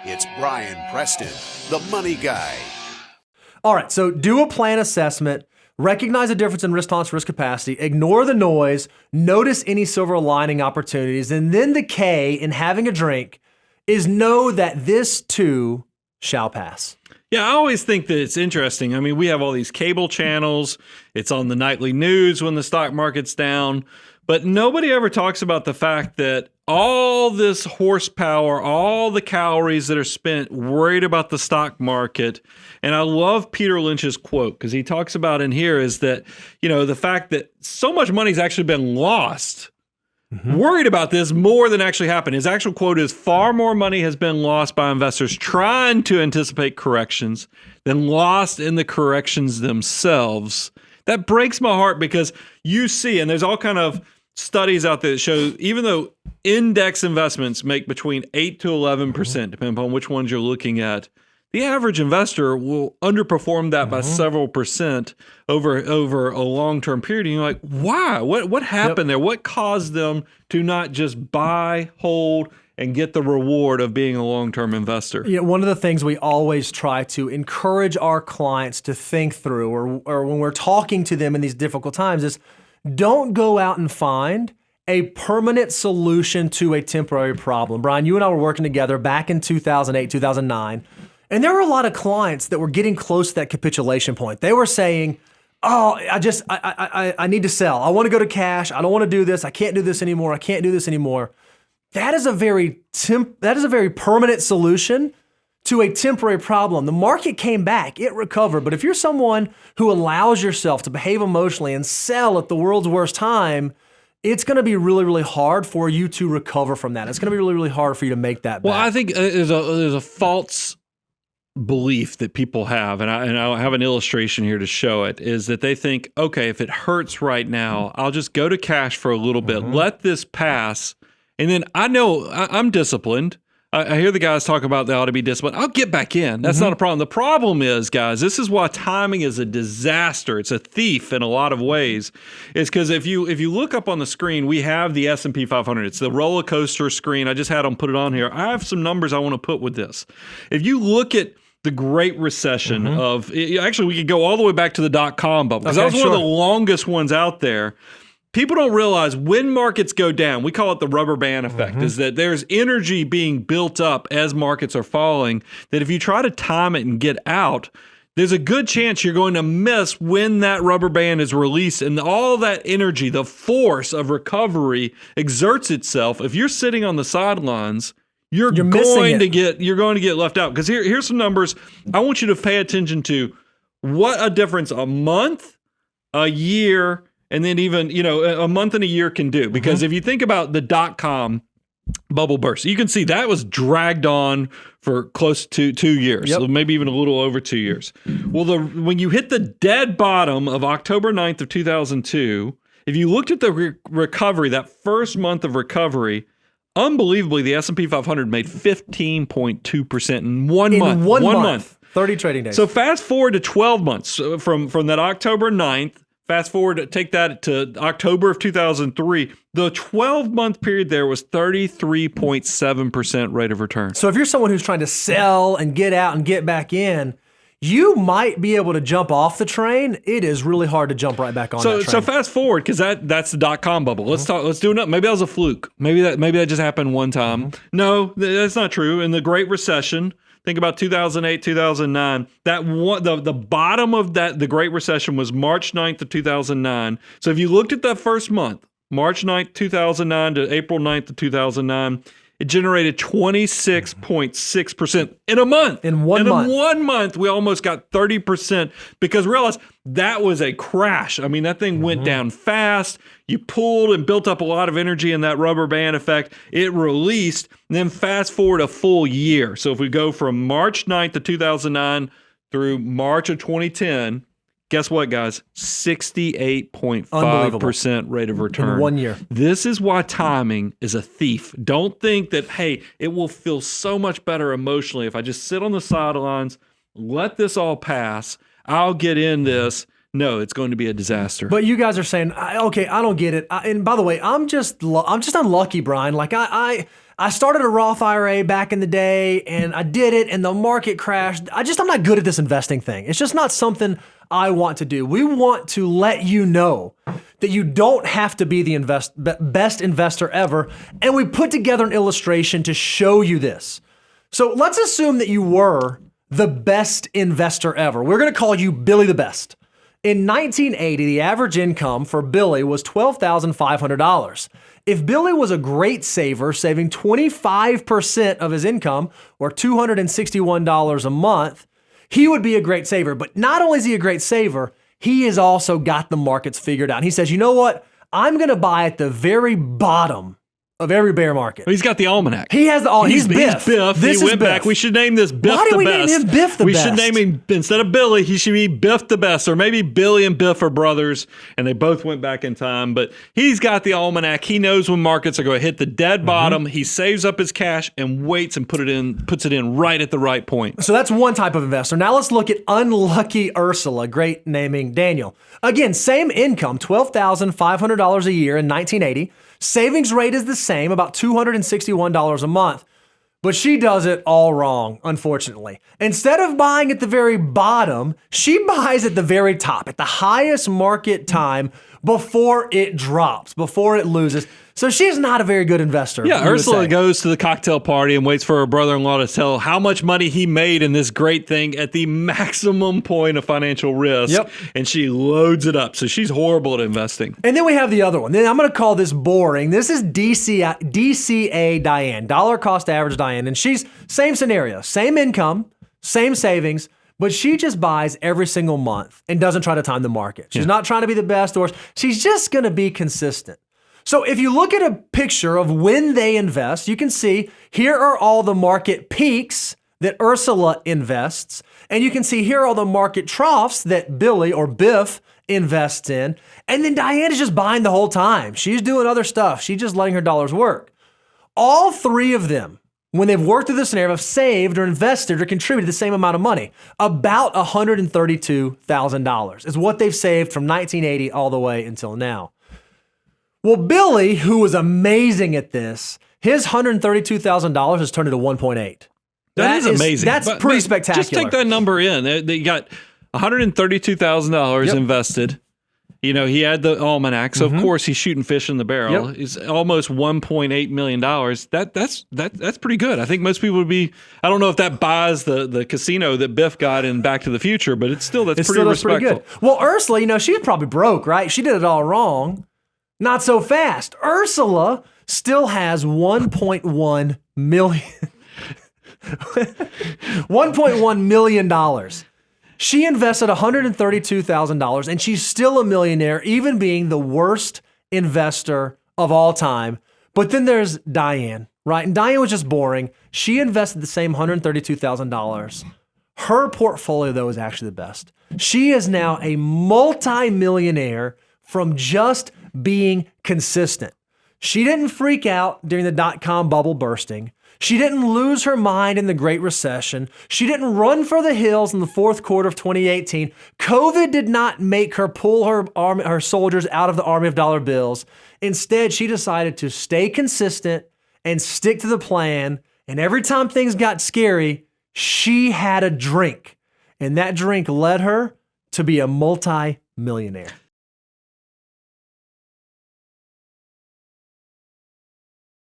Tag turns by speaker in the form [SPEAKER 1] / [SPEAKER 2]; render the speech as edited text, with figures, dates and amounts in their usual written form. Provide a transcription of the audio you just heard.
[SPEAKER 1] It's Brian Preston, the money guy.
[SPEAKER 2] All right, so do a plan assessment, recognize the difference in risk tolerance, risk capacity, ignore the noise, notice any silver lining opportunities, and then the K in having a drink is know that this too shall pass.
[SPEAKER 3] Yeah, I always think that it's interesting. I mean, we have all these cable channels. It's on the nightly news when the stock market's down. But nobody ever talks about the fact that all this horsepower, all the calories that are spent worried about the stock market. And I love Peter Lynch's quote because he talks about in here is that, you know, the fact that so much money's actually been lost. Worried about this more than actually happened. His actual quote is far more money has been lost by investors trying to anticipate corrections than lost in the corrections themselves. That breaks my heart because you see, and there's all kind of studies out there that show even though index investments make between 8 to 11%, depending upon which ones you're looking at, the average investor will underperform that by several percent over a long-term period. And you're like, why? What happened there? What caused them to not just buy, hold, and get the reward of being a long-term investor?
[SPEAKER 2] You know, one of the things we always try to encourage our clients to think through, or when we're talking to them in these difficult times, is don't go out and find a permanent solution to a temporary problem. Brian, you and I were working together back in 2008, 2009. And there were a lot of clients that were getting close to that capitulation point. They were saying, oh, I need to sell. I want to go to cash. I don't want to do this. I can't do this anymore. I can't do this anymore. That is a very permanent solution to a temporary problem. The market came back. It recovered. But if you're someone who allows yourself to behave emotionally and sell at the world's worst time, it's going to be really, really hard for you to recover from that. It's going to be really, really hard for you to make that back.
[SPEAKER 3] Well, I think there's a false belief that people have, and I'll have an illustration here to show it, is that they think, okay, if it hurts right now, I'll just go to cash for a little bit, let this pass, and then I know I'm disciplined. I hear the guys talk about they ought to be disciplined. I'll get back in. That's not a problem. The problem is, guys, this is why timing is a disaster. It's a thief in a lot of ways. It's because if you look up on the screen, we have the S&P 500. It's the roller coaster screen. I just had them put it on here. I have some numbers I want to put with this. If you look at the Great Recession of, actually, we could go all the way back to the dot-com bubble, because that was one of the longest ones out there. People don't realize when markets go down, we call it the rubber band effect, is that there's energy being built up as markets are falling, that if you try to time it and get out, there's a good chance you're going to miss when that rubber band is released, and all that energy, the force of recovery exerts itself. If you're sitting on the sidelines, you're going to get left out. Because here's some numbers I want you to pay attention to. What a difference a month, a year, and then even, a month and a year can do. Because if you think about the dot-com bubble burst, you can see that was dragged on for close to 2 years, so maybe even a little over 2 years. Well, when you hit the dead bottom of October 9th of 2002, if you looked at the recovery, that first month of recovery, unbelievably, the S&P 500 made 15.2% in one month.
[SPEAKER 2] 30 trading days.
[SPEAKER 3] So fast forward to 12 months from that October 9th, fast forward, take that to October of 2003. The 12-month period there was 33.7% rate of return.
[SPEAKER 2] So if you're someone who's trying to sell and get out and get back in, you might be able to jump off the train. It is really hard to jump right back on that train.
[SPEAKER 3] So fast forward, because that's the dot-com bubble. Let's do it. Maybe that was a fluke. Maybe that just happened one time. No, that's not true. In the Great Recession, think about 2008, 2009. The bottom of the Great Recession was March 9th of 2009. So if you looked at that first month, March 9th, 2009 to April 9th of 2009, it generated 26.6% in a month.
[SPEAKER 2] In one
[SPEAKER 3] month, we almost got 30% because realize that was a crash. I mean, that thing went down fast. You pulled and built up a lot of energy in that rubber band effect. It released, and then fast forward a full year. So if we go from March 9th of 2009 through March of 2010, guess what, guys? 68.5% rate of return.
[SPEAKER 2] In 1 year.
[SPEAKER 3] This is why timing is a thief. Don't think that, hey, it will feel so much better emotionally if I just sit on the sidelines, let this all pass, I'll get in this. No, it's going to be a disaster.
[SPEAKER 2] But you guys are saying, okay, I don't get it. And by the way, I'm just unlucky, Brian. Like I I started a Roth IRA back in the day and I did it and the market crashed. I'm not good at this investing thing. It's just not something I want to do. We want to let you know that you don't have to be the best investor ever. And we put together an illustration to show you this. So let's assume that you were the best investor ever. We're going to call you Billy the Best. In 1980, the average income for Billy was $12,500. If Billy was a great saver, saving 25% of his income, or $261 a month, he would be a great saver. But not only is he a great saver, he has also got the markets figured out. He says, you know what? I'm going to buy at the very bottom of every bear market.
[SPEAKER 3] He's got the almanac.
[SPEAKER 2] He has the almanac. He's Biff.
[SPEAKER 3] He's Biff.
[SPEAKER 2] This
[SPEAKER 3] he
[SPEAKER 2] is
[SPEAKER 3] went
[SPEAKER 2] Biff.
[SPEAKER 3] back. We should name this Biff
[SPEAKER 2] Why
[SPEAKER 3] the
[SPEAKER 2] did we
[SPEAKER 3] Best.
[SPEAKER 2] name him Biff the
[SPEAKER 3] we
[SPEAKER 2] Best?
[SPEAKER 3] should name him, instead of Billy, he should be Biff the Best. Or maybe Billy and Biff are brothers, and they both went back in time. But he's got the almanac. He knows when markets are going to hit the dead bottom. He saves up his cash and waits and puts it in right at the right point.
[SPEAKER 2] So that's one type of investor. Now let's look at unlucky Ursula, great naming Daniel. Again, same income, $12,500 a year in 1980. Savings rate is the same, about $261 a month. But she does it all wrong, unfortunately. Instead of buying at the very bottom, she buys at the very top, at the highest market time before it drops, before it loses. So she's not a very good investor.
[SPEAKER 3] Yeah, Ursula goes to the cocktail party and waits for her brother-in-law to tell how much money he made in this great thing at the maximum point of financial risk.
[SPEAKER 2] Yep.
[SPEAKER 3] And she loads it up. So she's horrible at investing.
[SPEAKER 2] And then we have the other one. Then I'm going to call this boring. This is DCA Diane, dollar cost average Diane. And she's same scenario, same income, same savings, but she just buys every single month and doesn't try to time the market. She's not trying to be the best or she's just going to be consistent. So if you look at a picture of when they invest, you can see here are all the market peaks that Ursula invests, and you can see here are all the market troughs that Billy or Biff invests in, and then Diane is just buying the whole time. She's doing other stuff. She's just letting her dollars work. All three of them, when they've worked through the scenario, have saved or invested or contributed the same amount of money. About $132,000 is what they've saved from 1980 all the way until now. Well, Billy, who was amazing at this, his $132,000 has turned into 1.8.
[SPEAKER 3] That is amazing.
[SPEAKER 2] That's pretty spectacular.
[SPEAKER 3] Just take that number in. They got $132,000 invested. You know, he had the almanac, so of course he's shooting fish in the barrel.
[SPEAKER 2] Yep.
[SPEAKER 3] It's almost $1.8 million. That's pretty good. I think most people would be. I don't know if that buys the casino that Biff got in Back to the Future, but that's pretty respectful.
[SPEAKER 2] Pretty good. Well, Ursula, you know, she's probably broke, right? She did it all wrong. Not so fast. Ursula still has $1.1 million. $1.1 million. She invested $132,000 and she's still a millionaire, even being the worst investor of all time. But then there's Diane, right? And Diane was just boring. She invested the same $132,000. Her portfolio, though, is actually the best. She is now a multi-millionaire from just being consistent. She didn't freak out during the dot-com bubble bursting. She didn't lose her mind in the Great Recession. She didn't run for the hills in the fourth quarter of 2018. COVID did not make her pull her soldiers out of the army of dollar bills. Instead, she decided to stay consistent and stick to the plan. And every time things got scary, she had a drink. And that drink led her to be a multi-millionaire.